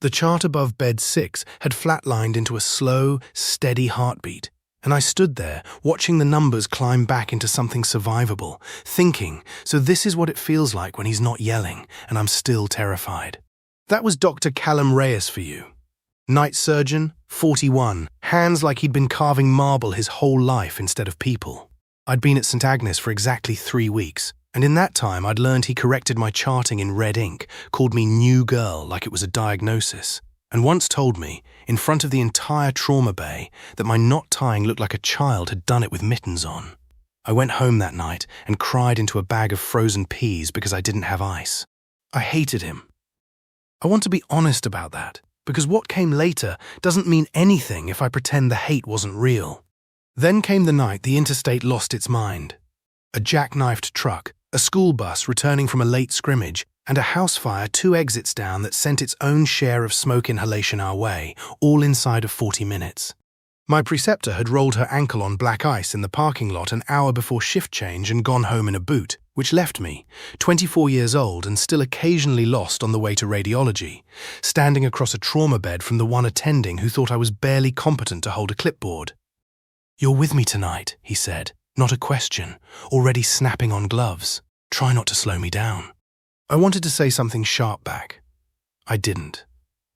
The chart above bed 6 had flatlined into a slow, steady heartbeat, and I stood there, watching the numbers climb back into something survivable, thinking, so this is what it feels like when he's not yelling, and I'm still terrified. That was Dr. Callum Reyes for you. Night surgeon, 41, hands like he'd been carving marble his whole life instead of people. I'd been at St. Agnes for exactly 3 weeks, and in that time I'd learned he corrected my charting in red ink, called me new girl like it was a diagnosis, and once told me, in front of the entire trauma bay, that my knot tying looked like a child had done it with mittens on. I went home that night and cried into a bag of frozen peas because I didn't have ice. I hated him. I want to be honest about that, because what came later doesn't mean anything if I pretend the hate wasn't real. Then came the night the interstate lost its mind. A jackknifed truck, a school bus returning from a late scrimmage, and a house fire 2 exits down that sent its own share of smoke inhalation our way, all inside of 40 minutes. My preceptor had rolled her ankle on black ice in the parking lot an hour before shift change and gone home in a boot, which left me, 24 years old and still occasionally lost on the way to radiology, standing across a trauma bed from the one attending who thought I was barely competent to hold a clipboard. "You're with me tonight," he said, not a question, already snapping on gloves. "Try not to slow me down." I wanted to say something sharp back. I didn't.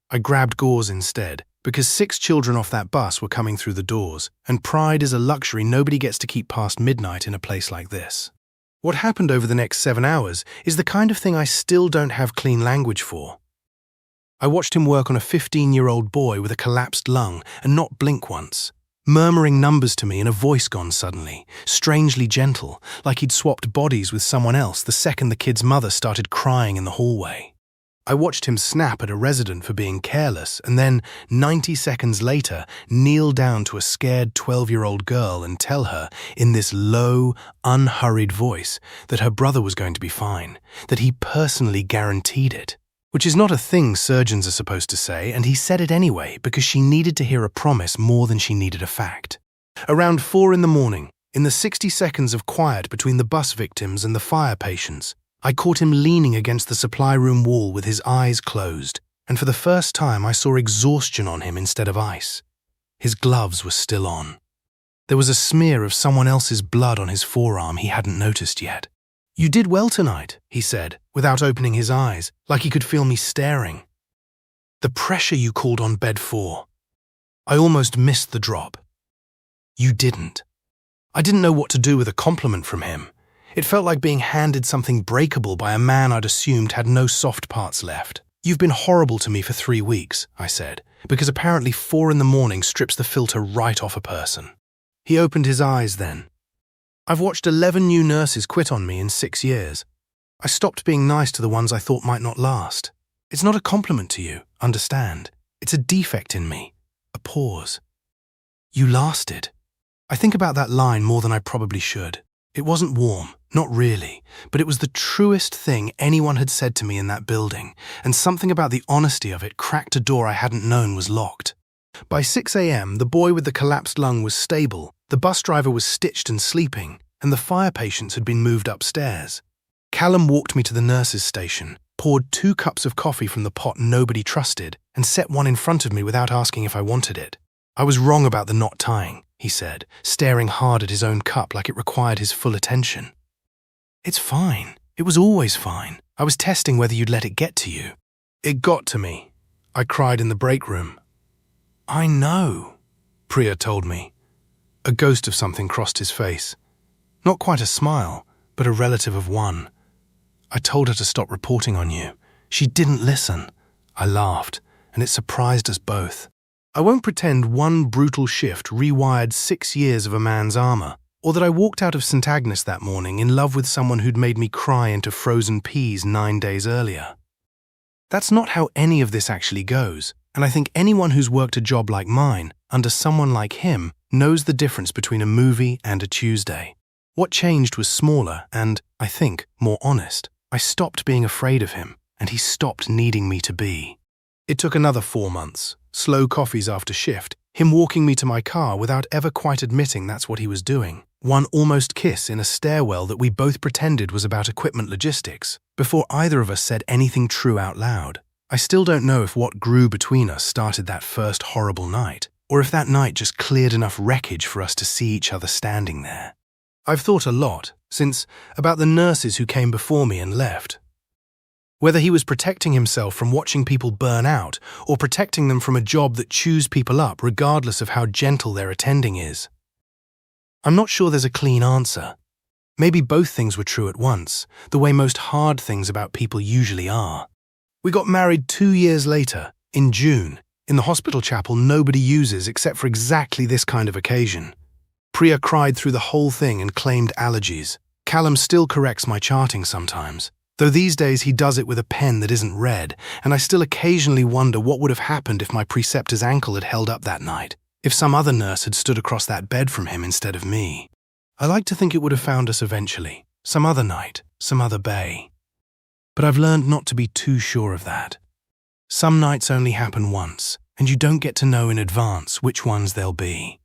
I grabbed gauze instead, because 6 children off that bus were coming through the doors, and pride is a luxury nobody gets to keep past midnight in a place like this. What happened over the next 7 hours is the kind of thing I still don't have clean language for. I watched him work on a 15-year-old boy with a collapsed lung and not blink once, murmuring numbers to me in a voice gone suddenly, strangely gentle, like he'd swapped bodies with someone else the second the kid's mother started crying in the hallway. I watched him snap at a resident for being careless and then, 90 seconds later, kneel down to a scared 12-year-old girl and tell her, in this low, unhurried voice, that her brother was going to be fine, that he personally guaranteed it. Which is not a thing surgeons are supposed to say, and he said it anyway because she needed to hear a promise more than she needed a fact. Around 4 in the morning, in the 60 seconds of quiet between the bus victims and the fire patients, I caught him leaning against the supply room wall with his eyes closed, and for the first time I saw exhaustion on him instead of ice. His gloves were still on. There was a smear of someone else's blood on his forearm he hadn't noticed yet. "You did well tonight," he said, without opening his eyes, like he could feel me staring. "The pressure you called on bed 4. I almost missed the drop." "You didn't." I didn't know what to do with a compliment from him. It felt like being handed something breakable by a man I'd assumed had no soft parts left. "You've been horrible to me for 3 weeks, I said, because apparently 4 in the morning strips the filter right off a person. He opened his eyes then. "I've watched 11 new nurses quit on me in 6 years. I stopped being nice to the ones I thought might not last. It's not a compliment to you, understand. It's a defect in me. A pause. You lasted." I think about that line more than I probably should. It wasn't warm, not really, but it was the truest thing anyone had said to me in that building, and something about the honesty of it cracked a door I hadn't known was locked. By 6 a.m., the boy with the collapsed lung was stable, the bus driver was stitched and sleeping, and the fire patients had been moved upstairs. Callum walked me to the nurse's station, poured 2 cups of coffee from the pot nobody trusted, and set one in front of me without asking if I wanted it. "I was wrong about the knot tying," he said, staring hard at his own cup like it required his full attention. "It's fine. It was always fine. I was testing whether you'd let it get to you." "It got to me," I cried in the break room. "I know," Priya told me. A ghost of something crossed his face. Not quite a smile, but a relative of one. "I told her to stop reporting on you. She didn't listen." I laughed, and it surprised us both. I won't pretend one brutal shift rewired 6 years of a man's armor, or that I walked out of St. Agnes that morning in love with someone who'd made me cry into frozen peas 9 days earlier. That's not how any of this actually goes, and I think anyone who's worked a job like mine, under someone like him, knows the difference between a movie and a Tuesday. What changed was smaller and, I think, more honest. I stopped being afraid of him, and he stopped needing me to be. It took another 4 months, slow coffees after shift, him walking me to my car without ever quite admitting that's what he was doing, one almost kiss in a stairwell that we both pretended was about equipment logistics, before either of us said anything true out loud. I still don't know if what grew between us started that first horrible night, or if that night just cleared enough wreckage for us to see each other standing there. I've thought a lot, since, about the nurses who came before me and left. Whether he was protecting himself from watching people burn out, or protecting them from a job that chews people up regardless of how gentle their attending is. I'm not sure there's a clean answer. Maybe both things were true at once, the way most hard things about people usually are. We got married 2 years later, in June, in the hospital chapel nobody uses except for exactly this kind of occasion. Priya cried through the whole thing and claimed allergies. Callum still corrects my charting sometimes, though these days he does it with a pen that isn't red, and I still occasionally wonder what would have happened if my preceptor's ankle had held up that night, if some other nurse had stood across that bed from him instead of me. I like to think it would have found us eventually, some other night, some other bay. But I've learned not to be too sure of that. Some nights only happen once, and you don't get to know in advance which ones they'll be.